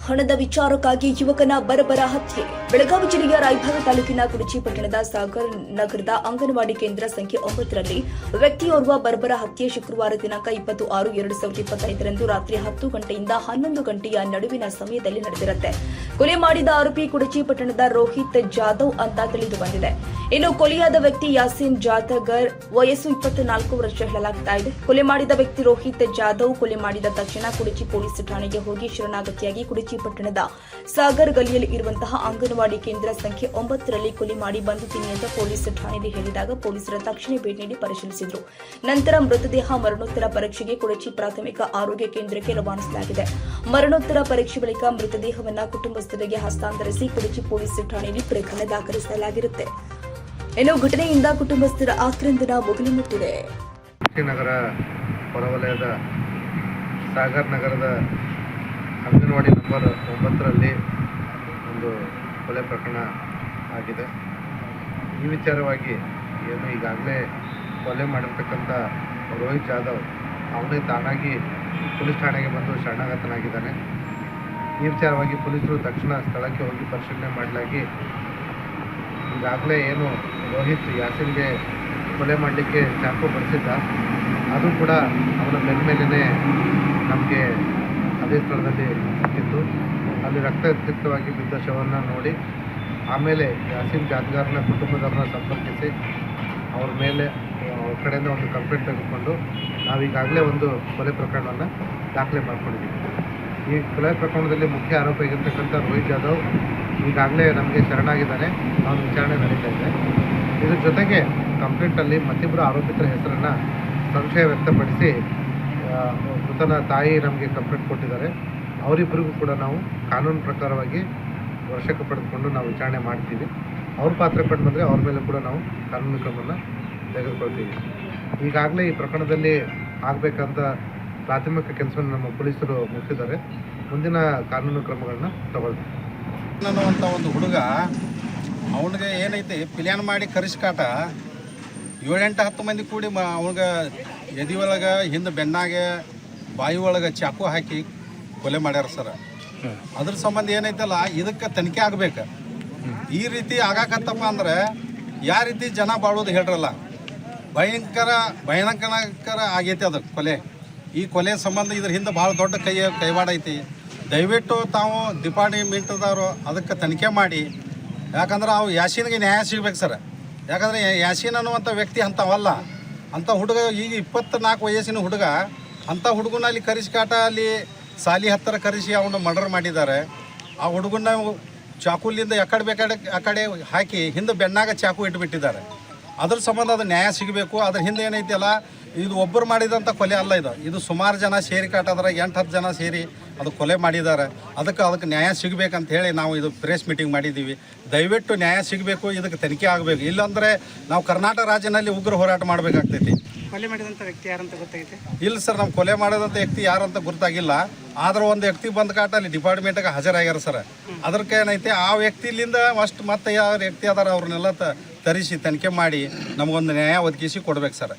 ಹಣದ ವಿಚಾರಕ್ಕಾಗಿ ಯುವಕನ ಬರಬರ ಹತ್ಯೆ. ಬೆಳಗಾವಿ ಜಿಲ್ಲೆಯ ರಾಯಭಾಗ ತಾಲೂಕಿನ ಕುಡಚಿ ಪಟ್ಟಣದ ಸಾಗರ್ ನಗರದ ಅಂಗನವಾಡಿ ಕೇಂದ್ರ ಸಂಖ್ಯೆ 9ರಲ್ಲಿ ವ್ಯಕ್ತಿಯೋರ್ವ ಬರಬರ ಹತ್ಯೆ ಶುಕ್ರವಾರ ದಿನಾಂಕ 26/2025ರಂದು ರಾತ್ರಿ 10 ಗಂಟೆಯಿಂದ 11 ಗಂಟೆಯ ನಡುವಿನ ಸಮಯದಲ್ಲಿ ನಡೆದಿರುತ್ತೆ. ಕೊಲೆ ಮಾಡಿದ ಆರೋಪಿ ಕುಡಚಿ ಪಟ್ಟಣದ ರೋಹಿತ್ ಜಾಧವ್ ಅಂತ ತಿಳಿದು ಬಂದಿದೆ. ಇನ್ನು ಕೊಲೆಯಾದ ವ್ಯಕ್ತಿ ಯಾಸಿನ್ ಜಾತಗರ್, ವಯಸ್ಸು 24 ವರ್ಷ ಹೇಳಲಾಗ್ತಾ ಇದೆ. ಕೊಲೆ ಮಾಡಿದ ವ್ಯಕ್ತಿ ರೋಹಿತ್ ಜಾಧವ್ ಕೊಲೆ ಮಾಡಿದ ತಕ್ಷಣ ಕುಡಚಿ ಪೊಲೀಸ್ ಠಾಣೆಗೆ ಹೋಗಿ ಶರಣಾಗತಿಯಾಗಿ ಕುಡಚಿ ಪಟ್ಟಣದ ಸಾಗರ್ ಗಲಿಯಲ್ಲಿ ಇರುವಂತಹ ಅಂಗನವಾಡಿ ಕೇಂದ್ರ ಸಂಖ್ಯೆ 9ರಲ್ಲಿ ಕೊಲೆ ಮಾಡಿ ಬಂದಿದ್ದೀನಿ ಅಂತ ಪೊಲೀಸ್ ಠಾಣೆಯಲ್ಲಿ ಹೇಳಿದಾಗ ಪೊಲೀಸರ ತಕ್ಷಣ ಭೇಟಿ ನೀಡಿ ಪರಿಶೀಲಿಸಿದರು. ನಂತರ ಮೃತದೇಹ ಮರಣೋತ್ತರ ಪರೀಕ್ಷೆಗೆ ಕುಡಚಿ ಪ್ರಾಥಮಿಕ ಆರೋಗ್ಯ ಕೇಂದ್ರಕ್ಕೆ ರವಾನಿಸಲಾಗಿದೆ. ಮರಣೋತ್ತರ ಪರೀಕ್ಷೆ ಬಳಿಕ ಮೃತದೇಹವನ್ನು ಕುಟುಂಬಸ್ಥರಿಗೆ ಹಸ್ತಾಂತರಿಸಿ ಕುಡಚಿ ಪೊಲೀಸ್ ಠಾಣೆಯಲ್ಲಿ ಪ್ರಕರಣ ದಾಖಲಿಸಲಾಗಿರುತ್ತೆ. ಇನ್ನು ಘಟನೆಯಿಂದ ಕುಟುಂಬಸ್ಥರ ಆಕ್ರಂದನ ಮುಗಿಲು ಮುಟ್ಟಿದೆ. ನಗರ ಹೊರವಲಯದ ಸಾಗರ್ ನಗರದ ಅಂಗನವಾಡಿ ನಂಬರ್ 9ರಲ್ಲಿ ಒಂದು ಕೊಲೆ ಪ್ರಕರಣ ಆಗಿದೆ. ಈ ವಿಚಾರವಾಗಿ ಏನು ಈಗಾಗಲೇ ಕೊಲೆ ಮಾಡಿರ್ತಕ್ಕಂಥ ರೋಹಿತ್ ಜಾಧವ್ ಅವನೇ ತಾನಾಗಿ ಪೊಲೀಸ್ ಠಾಣೆಗೆ ಬಂದು ಶರಣಾಗತನಾಗಿದ್ದಾನೆ. ಈ ವಿಚಾರವಾಗಿ ಪೊಲೀಸರು ತಕ್ಷಣ ಸ್ಥಳಕ್ಕೆ ಹೋಗಿ ಪರಿಶೀಲನೆ ಮಾಡಲಾಗಿ ಈಗಾಗಲೇ ಏನು ರೋಹಿತ್ ಯಾಸಿನ್ಗೆ ಕೊಲೆ ಮಾಡಲಿಕ್ಕೆ ಚಾಕು ಬಳಸಿದ್ದ ಅದು ಕೂಡ ಅವನ ಬೆನ್ನ ಮೇಲೇ ನಮಗೆ ಅದೇ ಸ್ಥಳದಲ್ಲಿ ಸಿಕ್ಕಿತ್ತು. ಅಲ್ಲಿ ರಕ್ತಸಿಕ್ತವಾಗಿ ಬಿದ್ದ ಶವವನ್ನು ನೋಡಿ ಆಮೇಲೆ ಯಾಸಿನ್ ಜಾತ್ಗಾರ್ನ ಕುಟುಂಬದವ್ರನ್ನ ಸಂಪರ್ಕಿಸಿ ಅವ್ರ ಮೇಲೆ ಅವ್ರ ಕಡೆಯಿಂದ ಒಂದು ಕಂಪ್ಲೇಂಟ್ ತೆಗೆದುಕೊಂಡು ನಾವೀಗಾಗಲೇ ಒಂದು ಕೊಲೆ ಪ್ರಕರಣವನ್ನು ದಾಖಲೆ ಮಾಡ್ಕೊಂಡಿದ್ದೀವಿ. ಈ ಕೊಲೆ ಪ್ರಕರಣದಲ್ಲಿ ಮುಖ್ಯ ಆರೋಪಿ ಆಗಿರ್ತಕ್ಕಂಥ ರೋಹಿತ್ ಜಾಧವ್ ಈಗಾಗಲೇ ನಮಗೆ ಶರಣಾಗಿದ್ದಾನೆ. ಅವನ ವಿಚಾರಣೆ ನಡೀತಾ ಇದೆ. ಇದ್ರ ಜೊತೆಗೆ ಕಂಪ್ಲೇಂಟಲ್ಲಿ ಮತ್ತಿಬ್ಬರು ಆರೋಪಿತರ ಹೆಸರನ್ನು ಸಂಶಯ ವ್ಯಕ್ತಪಡಿಸಿ ಮೃತನ ತಾಯಿ ನಮಗೆ ಕಂಪ್ಲೇಂಟ್ ಕೊಟ್ಟಿದ್ದಾರೆ. ಅವರಿಬ್ಬರಿಗೂ ಕೂಡ ನಾವು ಕಾನೂನು ಪ್ರಕಾರವಾಗಿ ವಶಕ್ಕೆ ಪಡೆದುಕೊಂಡು ನಾವು ವಿಚಾರಣೆ ಮಾಡ್ತೀವಿ. ಅವ್ರ ಪಾತ್ರ ಕಂಡು ಬಂದರೆ ಅವ್ರ ಮೇಲೆ ಕೂಡ ನಾವು ಕಾನೂನು ಕ್ರಮವನ್ನು ತೆಗೆದುಕೊಳ್ತೀವಿ. ಈಗಾಗಲೇ ಈ ಪ್ರಕರಣದಲ್ಲಿ ಆಗಬೇಕಂತ ಪ್ರಾಥಮಿಕ ಕೆಲಸವನ್ನು ನಮ್ಮ ಪೊಲೀಸರು ಮುಗಿಸಿದ್ದಾರೆ. ಮುಂದಿನ ಕಾನೂನು ಕ್ರಮಗಳನ್ನ ತಗೊಳ್ತೀವಿ. ಅನ್ನುವಂಥ ಒಂದು ಹುಡುಗ ಅವನಿಗೆ ಏನೈತಿ ಪ್ಲ್ಯಾನ್ ಮಾಡಿ ಕರಿಸ್ಕಾಟ 7-8-10 ಮಂದಿ ಕೂಡಿ ಅವನಿಗೆ ಎದೆ ಒಳಗೆ ಹಿಂದೆ ಬೆನ್ನಾಗೆ ಬಾಯಿ ಒಳಗೆ ಚಾಕು ಹಾಕಿ ಕೊಲೆ ಮಾಡ್ಯಾರ ಸರ್. ಅದ್ರ ಸಂಬಂಧ ಏನೈತಲ್ಲ ಇದಕ್ಕೆ ತನಿಖೆ ಆಗ್ಬೇಕು. ಈ ರೀತಿ ಆಗಾಕತ್ತಪ್ಪ ಅಂದ್ರೆ ಯಾವ ರೀತಿ ಜನ ಬಾಳೋದು ಹೇಳ್ರಲ್ಲ, ಭಯಂಕರ ಆಗೈತಿ ಅದು ಕೊಲೆ. ಈ ಕೊಲೆ ಸಂಬಂಧ ಇದ್ರ ಹಿಂದೆ ಭಾಳ ದೊಡ್ಡ ಕೈವಾಡ ಐತಿ. ದಯವಿಟ್ಟು ತಾವು ಡಿಪಾರ್ಟ್ಮೆಂಟ್ದವರು ಅದಕ್ಕೆ ತನಿಖೆ ಮಾಡಿ, ಯಾಕಂದ್ರೆ ಅವು ಯಾಸೀನ್ಗೆ ನ್ಯಾಯ ಸಿಗ್ಬೇಕು ಸರ್. ಯಾಕಂದರೆ ಯಾಸೀನ್ ಅನ್ನುವಂಥ ವ್ಯಕ್ತಿ ಅಂಥವಲ್ಲ. ಅಂಥ ಹುಡುಗ ಈಗ 24 ವಯಸ್ಸಿನ ಹುಡುಗ, ಅಂಥ ಹುಡುಗನ ಅಲ್ಲಿ ಕರಿಸ್ಕಾಟ ಅಲ್ಲಿ ಸಾಲಿ ಹತ್ತಿರ ಕರೆಸಿ ಅವನು ಮರ್ಡರ್ ಮಾಡಿದ್ದಾರೆ. ಆ ಹುಡುಗನ ಚಾಕುಲಿಂದ ಎಕಡೆ ಬೇಕಾಡೆ ಆ ಕಡೆ ಹಾಕಿ ಹಿಂದೆ ಬೆನ್ನಾಗ ಚಾಕು ಇಟ್ಬಿಟ್ಟಿದ್ದಾರೆ. ಅದ್ರ ಸಂಬಂಧ ಅದು ನ್ಯಾಯ ಸಿಗಬೇಕು. ಅದ್ರ ಹಿಂದೆ ಏನೈತಿ ಅಲ್ಲ, ಇದು ಒಬ್ಬರು ಮಾಡಿದಂಥ ಕೊಲೆ ಅಲ್ಲ, ಇದು ಸುಮಾರು ಜನ ಸೇರಿ ಕಾಟದ್ರ 8-10 ಜನ ಸೇರಿ ಅದು ಕೊಲೆ ಮಾಡಿದ್ದಾರೆ. ಅದಕ್ಕೆ ನ್ಯಾಯ ಸಿಗಬೇಕಂತ ಹೇಳಿ ನಾವು ಇದು ಪ್ರೆಸ್ ಮೀಟಿಂಗ್ ಮಾಡಿದ್ದೀವಿ. ದಯವಿಟ್ಟು ನ್ಯಾಯ ಸಿಗಬೇಕು, ಇದಕ್ಕೆ ತನಿಖೆ ಆಗಬೇಕು. ಇಲ್ಲಾಂದರೆ ನಾವು ಕರ್ನಾಟಕ ರಾಜ್ಯದಲ್ಲಿ ಉಗ್ರ ಹೋರಾಟ ಮಾಡಬೇಕಾಗ್ತೈತಿ. ಕೊಲೆ ಮಾಡಿದಂಥ ವ್ಯಕ್ತಿ ಯಾರಂತ ಗೊತ್ತಾಗೈತೆ? ಇಲ್ಲ ಸರ್, ನಾವು ಕೊಲೆ ಮಾಡಿದಂಥ ವ್ಯಕ್ತಿ ಯಾರಂತ ಗೊತ್ತಾಗಿಲ್ಲ. ಆದ್ರೆ ಒಂದು ವ್ಯಕ್ತಿ ಬಂದ ಕಾಟ ಅಲ್ಲಿ ಡಿಪಾರ್ಟ್ಮೆಂಟ್ಗೆ ಹಾಜರಾಗ್ಯಾರ ಸರ್. ಅದಕ್ಕೆ ಏನೈತೆ ಆ ವ್ಯಕ್ತಿಲಿಂದ ಅಷ್ಟು ಮತ್ತೆ ಯಾವ ವ್ಯಕ್ತಿ ಅದಾರ ಅವ್ರನ್ನೆಲ್ಲ ತರಿಸಿ ತನಿಖೆ ಮಾಡಿ ನಮಗೊಂದು ನ್ಯಾಯ ಒದಗಿಸಿ ಕೊಡ್ಬೇಕು ಸರ್.